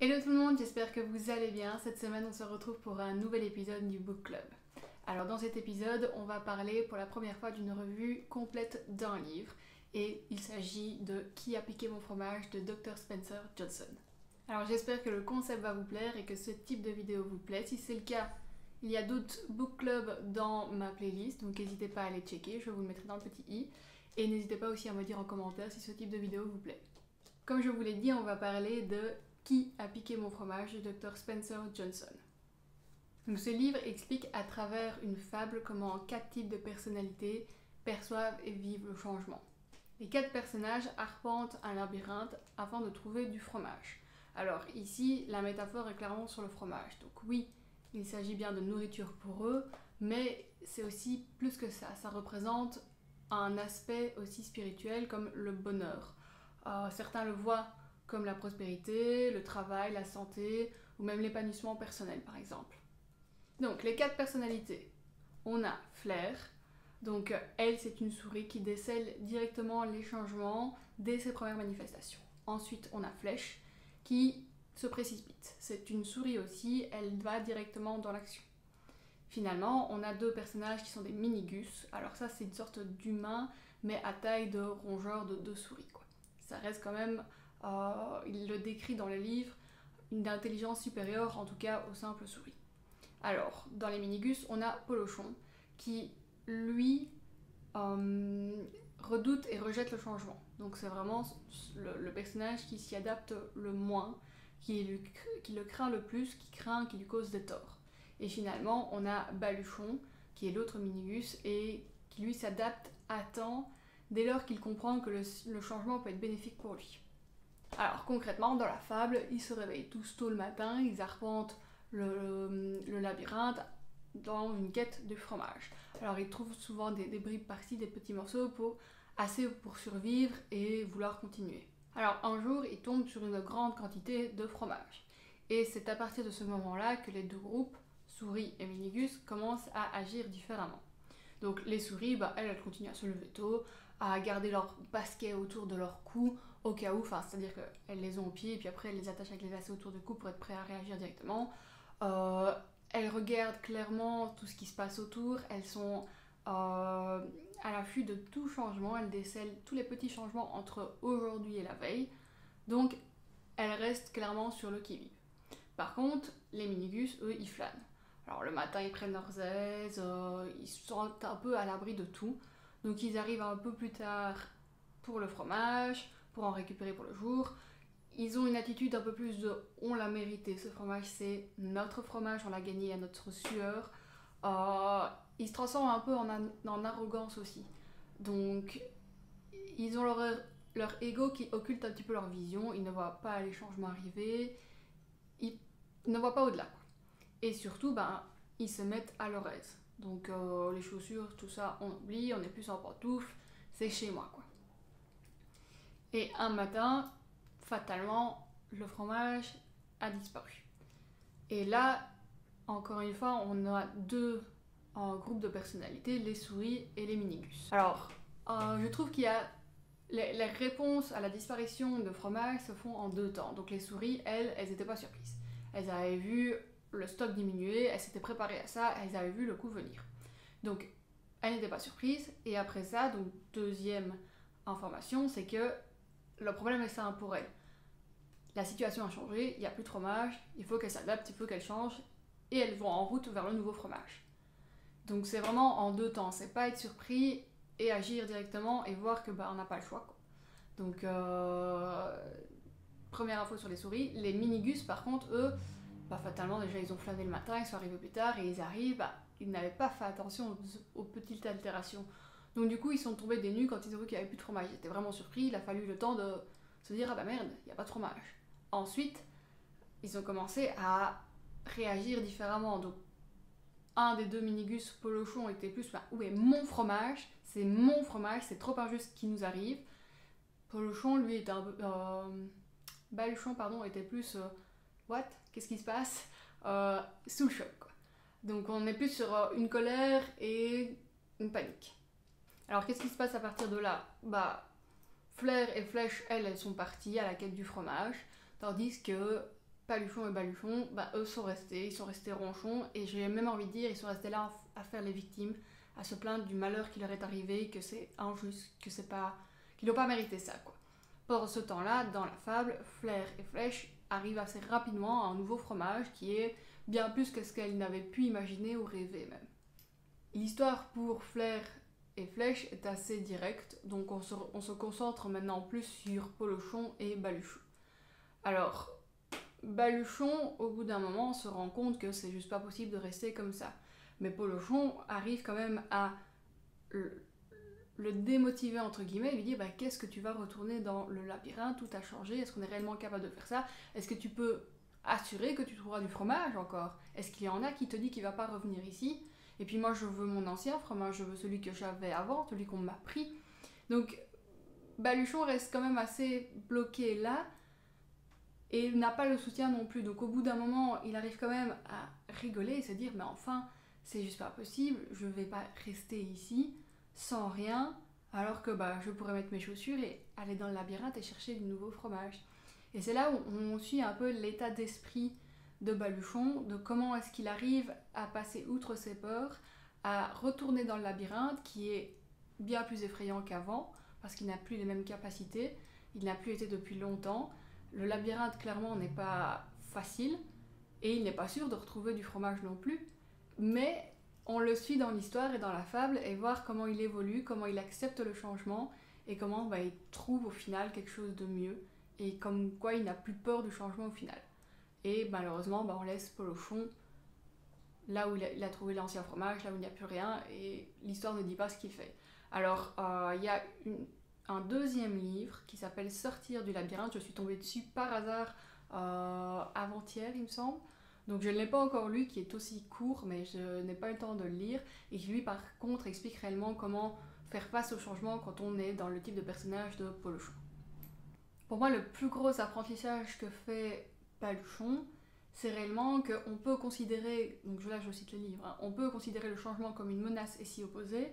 Hello tout le monde, j'espère que vous allez bien. Cette semaine, on se retrouve pour un nouvel épisode du Book Club. Alors dans cet épisode, on va parler pour la première fois d'une revue complète d'un livre. Et il s'agit de Qui a piqué mon fromage de Dr. Spencer Johnson. Alors j'espère que le concept va vous plaire et que ce type de vidéo vous plaît. Si c'est le cas, il y a d'autres book clubs dans ma playlist, donc n'hésitez pas à les checker, je vous le mettrai dans le petit i. Et n'hésitez pas aussi à me dire en commentaire si ce type de vidéo vous plaît. Comme je vous l'ai dit, on va parler de Qui a piqué mon fromage de Dr. Spencer Johnson. Donc ce livre explique à travers une fable comment 4 types de personnalités perçoivent et vivent le changement. Les 4 personnages arpentent un labyrinthe afin de trouver du fromage. Alors ici, la métaphore est clairement sur le fromage. Donc oui, il s'agit bien de nourriture pour eux, mais c'est aussi plus que ça. Ça représente un aspect aussi spirituel comme le bonheur. Certains le voient comme la prospérité, le travail, la santé ou même l'épanouissement personnel par exemple. Donc les 4 personnalités. On a Flair. Donc elle, c'est une souris qui décèle directement les changements dès ses premières manifestations. Ensuite, on a Flèche qui se précipite. C'est une souris aussi, elle va directement dans l'action. Finalement, on a 2 personnages qui sont des mini-gus. Alors ça, c'est une sorte d'humain, mais à taille de rongeur de souris, quoi. Ça reste quand même, il le décrit dans le livre, une intelligence supérieure, en tout cas aux simples souris. Alors, dans les mini-gus, on a Polochon, qui, lui, redoute et rejette le changement. Donc c'est vraiment le personnage qui s'y adapte le moins, qui le craint le plus, qui craint qu'il lui cause des torts. Et finalement, on a Baluchon, qui est l'autre minigus, et qui lui s'adapte à temps, dès lors qu'il comprend que le changement peut être bénéfique pour lui. Alors concrètement, dans la fable, ils se réveillent tous tôt le matin, ils arpentent le labyrinthe dans une quête de fromage. Alors ils trouvent souvent des bribes par-ci, des petits morceaux assez pour survivre et vouloir continuer. Alors un jour, ils tombent sur une grande quantité de fromage. Et c'est à partir de ce moment-là que les 2 groupes, souris et minigus, commencent à agir différemment. Donc les souris, elles continuent à se lever tôt, à garder leur basket autour de leur cou au cas où, c'est-à-dire qu'elles les ont au pied et puis après elles les attachent avec les lacets autour du cou pour être prêts à réagir directement. Elles regardent clairement tout ce qui se passe autour, elles sont à l'affût de tout changement, elles décèlent tous les petits changements entre aujourd'hui et la veille, donc elles restent clairement sur le qui-vive. Par contre, les minigus, eux, ils flânent. Alors le matin, ils prennent leurs aises, ils sont un peu à l'abri de tout. Donc ils arrivent un peu plus tard pour le fromage, pour en récupérer pour le jour. Ils ont une attitude un peu plus de « on l'a mérité, ce fromage c'est notre fromage, on l'a gagné à notre sueur ». Ils se transforment un peu en arrogance aussi. Donc ils ont leur ego qui occulte un petit peu leur vision, ils ne voient pas les changements arriver, ils ne voient pas au-delà. Et surtout, ils se mettent à leur aise. Donc les chaussures, tout ça, on oublie, on est plus en pantoufles, c'est chez moi, quoi. Et un matin, fatalement, le fromage a disparu. Et là, encore une fois, on a 2 groupes de personnalités, les souris et les minigus. Alors, je trouve qu'il y a les réponses à la disparition de fromage se font en 2 temps. Donc les souris, elles n'étaient pas surprises. Elles avaient vu le stock diminuer, elles s'étaient préparées à ça, elles avaient vu le coup venir. Donc, elles n'étaient pas surprises. Et après ça, donc deuxième information, c'est que le problème est simple pour elles. La situation a changé, il n'y a plus de fromage, il faut qu'elles s'adaptent, il faut qu'elles changent, et elles vont en route vers le nouveau fromage. Donc c'est vraiment en 2 temps, c'est pas être surpris et agir directement et voir que on n'a pas le choix, quoi. Donc première info sur les souris. Les minigus par contre, eux, fatalement déjà ils ont flâné le matin, ils sont arrivés plus tard et ils arrivent, ils n'avaient pas fait attention aux petites altérations. Donc du coup ils sont tombés des nues quand ils ont vu qu'il n'y avait plus de fromage. Ils étaient vraiment surpris, il a fallu le temps de se dire ah merde, il n'y a pas de fromage. Ensuite, ils ont commencé à réagir différemment. Donc un des 2 minigus, Polochon, était plus où est mon fromage, c'est trop injuste ce qui nous arrive. Polochon, lui, était un peu. Baluchon, pardon, était plus. What? Qu'est-ce qui se passe? Sous le choc, quoi. Donc on est plus sur une colère et une panique. Alors qu'est-ce qui se passe à partir de là? Flair et Flèche, elles sont parties à la quête du fromage, tandis que Paluchon et Baluchon, bah, eux ils sont restés ronchons, et j'ai même envie de dire, ils sont restés là à faire les victimes, à se plaindre du malheur qui leur est arrivé, que c'est injuste, que c'est pas, qu'ils n'ont pas mérité ça, quoi. Pendant ce temps-là, dans la fable, Flair et Flèche arrivent assez rapidement à un nouveau fromage qui est bien plus que ce qu'elles n'avaient pu imaginer ou rêver même. L'histoire pour Flair et Flèche est assez directe, donc on se concentre maintenant plus sur Polochon et Baluchon. Alors, Baluchon, au bout d'un moment, se rend compte que c'est juste pas possible de rester comme ça. Mais Polochon arrive quand même à le démotiver, entre guillemets, et lui dire bah, qu'est-ce que tu vas retourner dans le labyrinthe, tout a changé, est-ce qu'on est réellement capable de faire ça? Est-ce que tu peux assurer que tu trouveras du fromage encore? Est-ce qu'il y en a qui te dit qu'il va pas revenir ici? Et puis moi je veux mon ancien fromage, je veux celui que j'avais avant, celui qu'on m'a pris. Donc Baluchon reste quand même assez bloqué là, et il n'a pas le soutien non plus. Donc au bout d'un moment, il arrive quand même à rigoler et se dire mais enfin, c'est juste pas possible, je vais pas rester ici sans rien, alors que bah, je pourrais mettre mes chaussures et aller dans le labyrinthe et chercher du nouveau fromage. Et c'est là où on suit un peu l'état d'esprit de Baluchon, de comment est-ce qu'il arrive à passer outre ses peurs, à retourner dans le labyrinthe qui est bien plus effrayant qu'avant, parce qu'il n'a plus les mêmes capacités, il n'a plus été depuis longtemps. Le labyrinthe clairement n'est pas facile, et il n'est pas sûr de retrouver du fromage non plus, mais on le suit dans l'histoire et dans la fable et voir comment il évolue, comment il accepte le changement et comment bah, il trouve au final quelque chose de mieux et comme quoi il n'a plus peur du changement au final. Et malheureusement, bah, on laisse Polochon là où il a trouvé l'ancien fromage, là où il n'y a plus rien, et l'histoire ne dit pas ce qu'il fait. Alors, il y a un deuxième livre qui s'appelle Sortir du labyrinthe. Je suis tombée dessus par hasard avant-hier, il me semble. Donc je ne l'ai pas encore lu, qui est aussi court, mais je n'ai pas eu le temps de le lire, et qui lui par contre explique réellement comment faire face au changement quand on est dans le type de personnage de Polochon. Pour moi, le plus gros apprentissage que fait Baluchon, c'est réellement qu'on peut considérer, donc là je cite le livre, hein, on peut considérer le changement comme une menace et s'y opposer,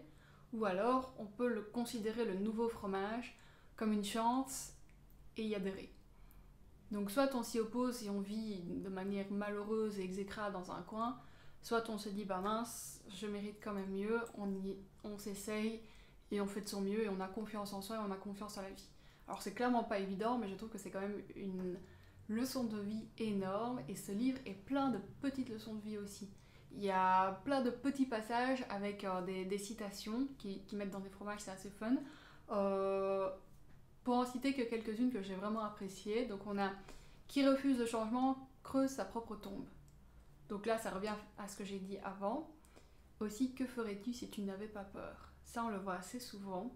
ou alors on peut considérer le nouveau fromage comme une chance et y adhérer. Donc soit on s'y oppose et on vit de manière malheureuse et exécrable dans un coin, soit on se dit bah mince, je mérite quand même mieux, on s'essaye et on fait de son mieux et on a confiance en soi et on a confiance en la vie. Alors c'est clairement pas évident, mais je trouve que c'est quand même une leçon de vie énorme, et ce livre est plein de petites leçons de vie aussi. Il y a plein de petits passages avec des citations qui mettent dans des fromages, c'est assez fun. Pour en citer que quelques-unes que j'ai vraiment appréciées, donc on a qui refuse le changement creuse sa propre tombe. Donc là ça revient à ce que j'ai dit avant. Aussi, que ferais-tu si tu n'avais pas peur? Ça on le voit assez souvent.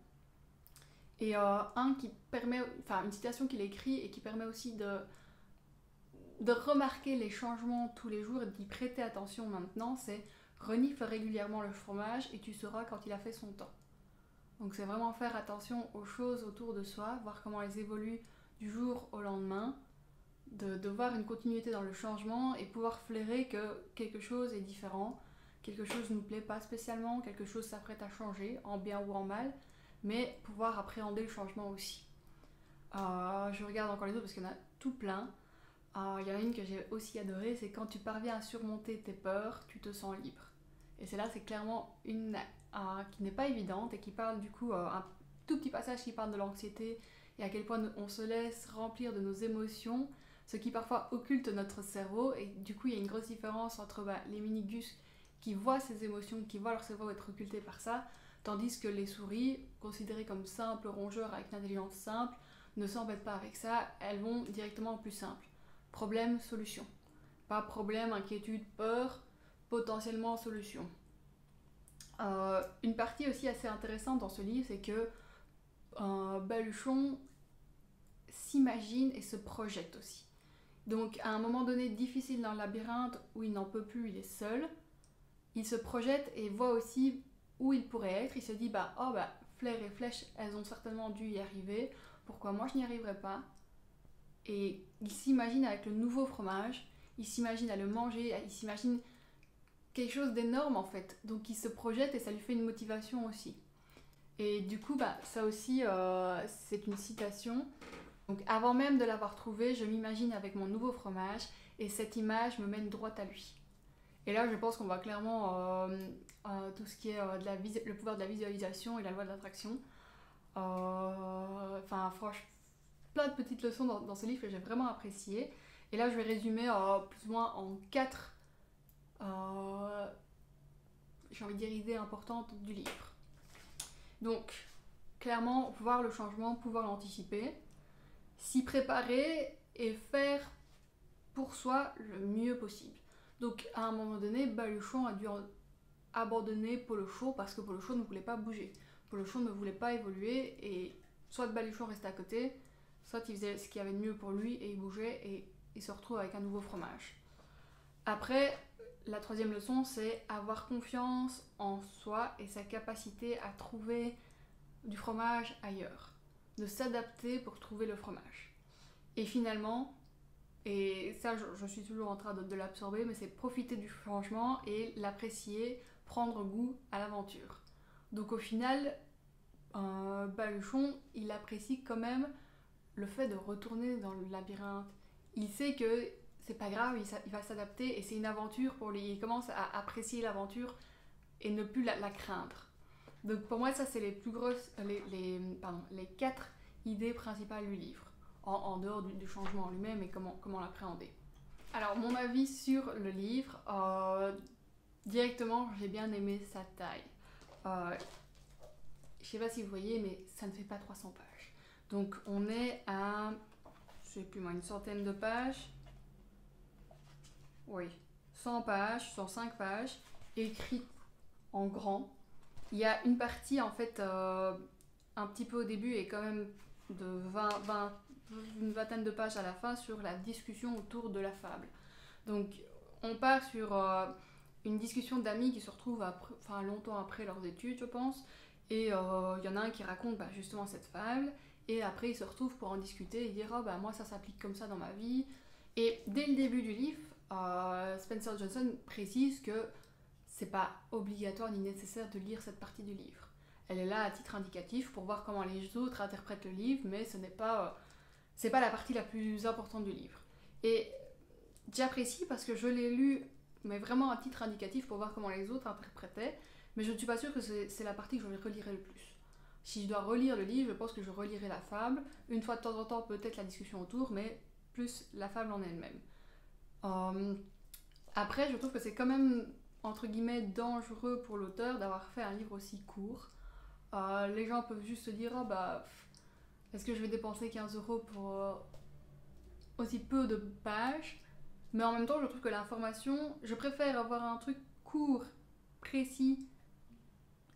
Et une citation qu'il écrit et qui permet aussi de remarquer les changements tous les jours et d'y prêter attention maintenant, c'est renifle régulièrement le fromage et tu sauras quand il a fait son temps. Donc c'est vraiment faire attention aux choses autour de soi, voir comment elles évoluent du jour au lendemain, de voir une continuité dans le changement et pouvoir flairer que quelque chose est différent, quelque chose ne nous plaît pas spécialement, quelque chose s'apprête à changer, en bien ou en mal, mais pouvoir appréhender le changement aussi. Je regarde encore les autres parce qu'il y en a tout plein. Il y en a une que j'ai aussi adorée, c'est quand tu parviens à surmonter tes peurs, tu te sens libre. Et c'est clairement une qui n'est pas évidente et qui parle du coup, un tout petit passage qui parle de l'anxiété et à quel point on se laisse remplir de nos émotions, ce qui parfois occulte notre cerveau, et du coup il y a une grosse différence entre les mini-gus qui voient ces émotions, qui voient leur cerveau être occulté par ça, tandis que les souris, considérées comme simples rongeurs avec une intelligence simple, ne s'embêtent pas avec ça, elles vont directement au plus simple. Problème, solution. Pas problème, inquiétude, peur, potentiellement solution. Une partie aussi assez intéressante dans ce livre, c'est que Baluchon s'imagine et se projette aussi. Donc à un moment donné difficile dans le labyrinthe où il n'en peut plus, il est seul, il se projette et voit aussi où il pourrait être. Il se dit Flair et Flèche, elles ont certainement dû y arriver, pourquoi moi je n'y arriverai pas? Et il s'imagine avec le nouveau fromage, il s'imagine à le manger, il s'imagine quelque chose d'énorme en fait. Donc il se projette et ça lui fait une motivation aussi. Et du coup, ça aussi, c'est une citation. Donc avant même de l'avoir trouvé, je m'imagine avec mon nouveau fromage et cette image me mène droit à lui. Et là, je pense qu'on voit clairement tout ce qui est le pouvoir de la visualisation et la loi de l'attraction. Enfin, franchement, plein de petites leçons dans ce livre que j'ai vraiment apprécié. Et là, je vais résumer plus ou moins en 4, j'ai envie de dire, idées importantes du livre. Donc, clairement, voir le changement, pouvoir l'anticiper, s'y préparer et faire pour soi le mieux possible. Donc, à un moment donné, Baluchon a dû abandonner Polochon parce que Polochon ne voulait pas bouger. Polochon ne voulait pas évoluer et soit Baluchon restait à côté, soit il faisait ce qu'il y avait de mieux pour lui et il bougeait et il se retrouve avec un nouveau fromage. Après, la troisième leçon, c'est avoir confiance en soi et sa capacité à trouver du fromage ailleurs. De s'adapter pour trouver le fromage. Et finalement, et ça je suis toujours en train de l'absorber, mais c'est profiter du changement et l'apprécier, prendre goût à l'aventure. Donc au final, Baluchon, il apprécie quand même le fait de retourner dans le labyrinthe. Il sait que c'est pas grave, il va s'adapter et c'est une aventure pour lui. Il commence à apprécier l'aventure et ne plus la craindre. Donc pour moi, ça c'est les plus grosses, les 4 idées principales du livre, en dehors du changement en lui-même et comment l'appréhender. Alors mon avis sur le livre, directement j'ai bien aimé sa taille. Je sais pas si vous voyez, mais ça ne fait pas 300 pages. Donc on est à, je sais plus moi, une centaine de pages. Oui, 100 pages, 105 pages, écrit en grand. Il y a une partie en fait un petit peu au début et quand même de une vingtaine de pages à la fin sur la discussion autour de la fable. Donc on part sur une discussion d'amis qui se retrouvent longtemps après leurs études je pense, et il y en a un qui raconte justement cette fable et après ils se retrouvent pour en discuter et dire moi ça s'applique comme ça dans ma vie. Et dès le début du livre, Spencer Johnson précise que c'est pas obligatoire ni nécessaire de lire cette partie du livre. Elle est là à titre indicatif pour voir comment les autres interprètent le livre, mais ce n'est pas, c'est pas la partie la plus importante du livre. Et j'apprécie parce que je l'ai lu, mais vraiment à titre indicatif pour voir comment les autres interprétaient, mais je ne suis pas sûre que c'est la partie que je relirai le plus. Si je dois relire le livre, je pense que je relirai la fable, une fois de temps en temps peut-être la discussion autour, mais plus la fable en elle-même. Après, je trouve que c'est quand même entre guillemets dangereux pour l'auteur d'avoir fait un livre aussi court. Les gens peuvent juste se dire est-ce que je vais dépenser 15€ pour aussi peu de pages, mais en même temps je trouve que l'information, je préfère avoir un truc court, précis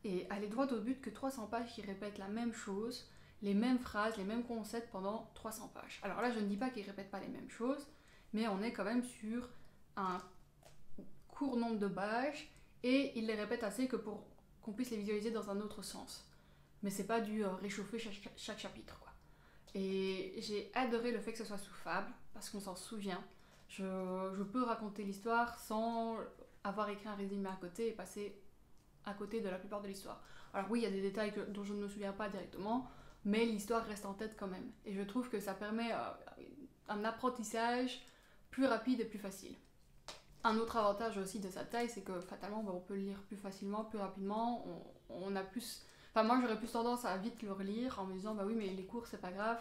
et aller droit au but que 300 pages qui répètent la même chose, les mêmes phrases, les mêmes concepts pendant 300 pages. Alors là je ne dis pas qu'ils répètent pas les mêmes choses, mais on est quand même sur un court nombre de pages et il les répète assez que pour qu'on puisse les visualiser dans un autre sens. Mais c'est pas du réchauffer chaque chapitre quoi. Et j'ai adoré le fait que ce soit sous fable parce qu'on s'en souvient. Je peux raconter l'histoire sans avoir écrit un résumé à côté et passer à côté de la plupart de l'histoire. Alors oui, il y a des détails dont je ne me souviens pas directement, mais l'histoire reste en tête quand même. Et je trouve que ça permet un apprentissage plus rapide et plus facile. Un autre avantage aussi de sa taille, c'est que fatalement on peut le lire plus facilement, plus rapidement, on a plus... Enfin moi j'aurais plus tendance à vite le relire en me disant oui mais les cours c'est pas grave,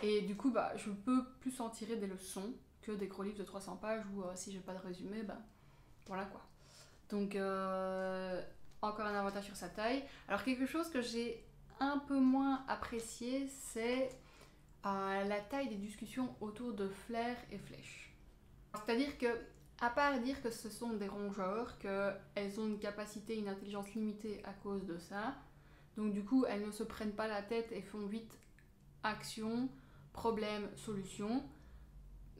et du coup je peux plus en tirer des leçons que des gros livres de 300 pages où si j'ai pas de résumé, voilà quoi. Donc encore un avantage sur sa taille. Alors quelque chose que j'ai un peu moins apprécié, c'est la taille des discussions autour de Flair et Flèche. C'est-à-dire que à part dire que ce sont des rongeurs, qu'elles ont une capacité, une intelligence limitée à cause de ça, donc du coup elles ne se prennent pas la tête et font vite action, problème, solution.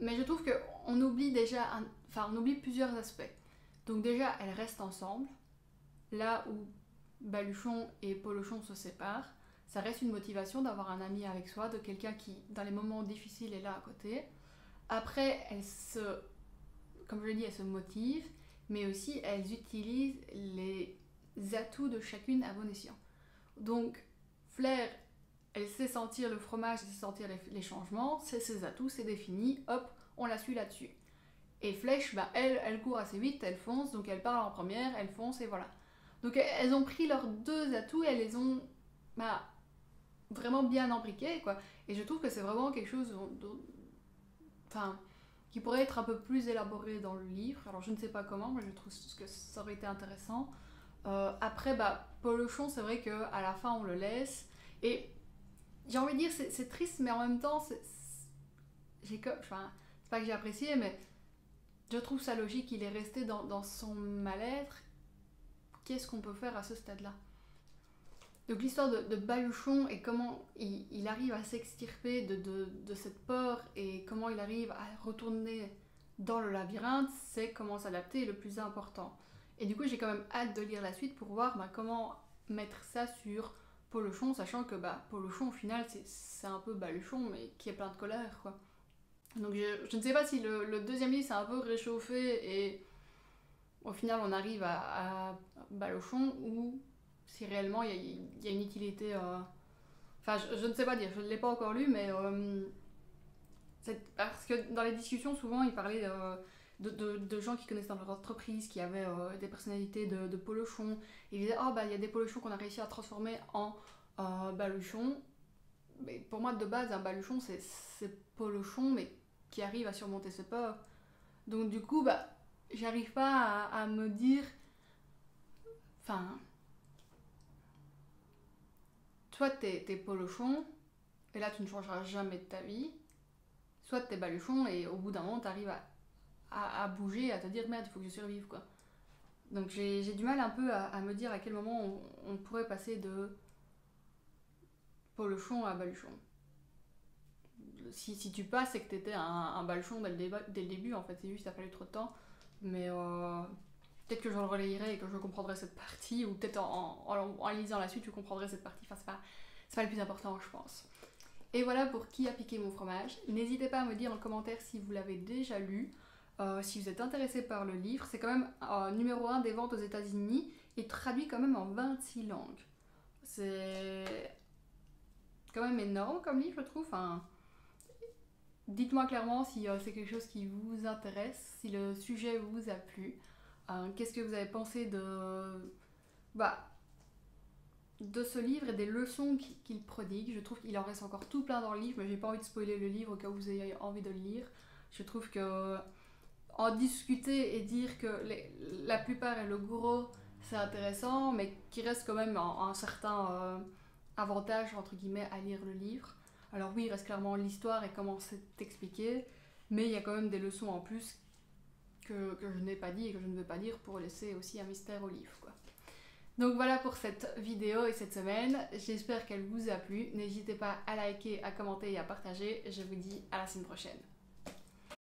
Mais je trouve qu'on oublie on oublie plusieurs aspects. Donc déjà elles restent ensemble, là où Baluchon et Polochon se séparent, ça reste une motivation d'avoir un ami avec soi, de quelqu'un qui dans les moments difficiles est là à côté. Après comme je l'ai dit, elles se motivent, mais aussi elles utilisent les atouts de chacune à bon escient. Donc, Flair, elle sait sentir le fromage, elle sait sentir les changements, c'est ses atouts, c'est défini, hop, on la suit là-dessus. Et Flèche, bah, elle court assez vite, elle fonce, donc elle parle en première, elle fonce et voilà. Donc elles ont pris leurs deux atouts et elles les ont bah, vraiment bien imbriqués, quoi. Et je trouve que c'est vraiment quelque chose enfin, qui pourrait être un peu plus élaboré dans le livre. Alors je ne sais pas comment, mais je trouve que ça aurait été intéressant. Après, bah, Polochon, c'est vrai qu'à la fin on le laisse. Et j'ai envie de dire, c'est triste, mais en même temps, enfin, c'est pas que j'ai apprécié, mais je trouve ça logique. Il est resté dans son mal-être. Qu'est-ce qu'on peut faire à ce stade-là? Donc l'histoire de Baluchon et comment il arrive à s'extirper de cette peur et comment il arrive à retourner dans le labyrinthe, c'est comment s'adapter le plus important. Et du coup, j'ai quand même hâte de lire la suite pour voir comment mettre ça sur Polochon, sachant que Polochon, au final, c'est un peu Baluchon, mais qui est plein de colère, quoi. Donc je ne sais pas si le deuxième livre s'est un peu réchauffé et au final on arrive à Baluchon ou si réellement il y a une utilité. Enfin, je ne sais pas dire, je ne l'ai pas encore lu, mais parce que dans les discussions, souvent, ils parlaient de gens qui connaissent dans leur entreprise, qui avaient des personnalités de polochons. Ils disaient, oh, bah, il y a des polochons qu'on a réussi à transformer en baluchons. Mais pour moi, de base, un baluchon, c'est polochon, mais qui arrive à surmonter ses peurs. Donc, du coup, bah, j'arrive pas à me dire. Enfin. Soit t'es polochon, et là tu ne changeras jamais de ta vie, soit t'es baluchon, et au bout d'un moment t'arrives à bouger, à te dire merde, il faut que je survive, quoi. Donc j'ai du mal un peu à me dire à quel moment on pourrait passer de polochon à baluchon. Si tu passes, c'est que t'étais un baluchon dès le début, en fait, c'est juste qu'il a fallu trop de temps. Mais peut-être que je le relirai et que je comprendrai cette partie, ou peut-être en lisant la suite, je comprendrai cette partie. Enfin, c'est pas le plus important, je pense. Et voilà pour Qui a piqué mon fromage. N'hésitez pas à me dire en commentaire si vous l'avez déjà lu, si vous êtes intéressé par le livre. C'est quand même numéro 1 des ventes aux États-Unis et traduit quand même en 26 langues. C'est quand même énorme comme livre, je trouve. Enfin, dites-moi clairement si c'est quelque chose qui vous intéresse, si le sujet vous a plu. Qu'est-ce que vous avez pensé de ce livre et des leçons qu'il prodigue. Je trouve qu'il en reste encore tout plein dans le livre, mais j'ai pas envie de spoiler le livre au cas où vous ayez envie de le lire. Je trouve que en discuter et dire que la plupart et le gros c'est intéressant, mais qu'il reste quand même un certain avantage entre guillemets à lire le livre. Alors oui, il reste clairement l'histoire et comment c'est expliqué, mais il y a quand même des leçons en plus que je n'ai pas dit et que je ne veux pas dire pour laisser aussi un mystère au livre, quoi. Donc voilà pour cette vidéo et cette semaine, j'espère qu'elle vous a plu. N'hésitez pas à liker, à commenter et à partager. Je vous dis à la semaine prochaine.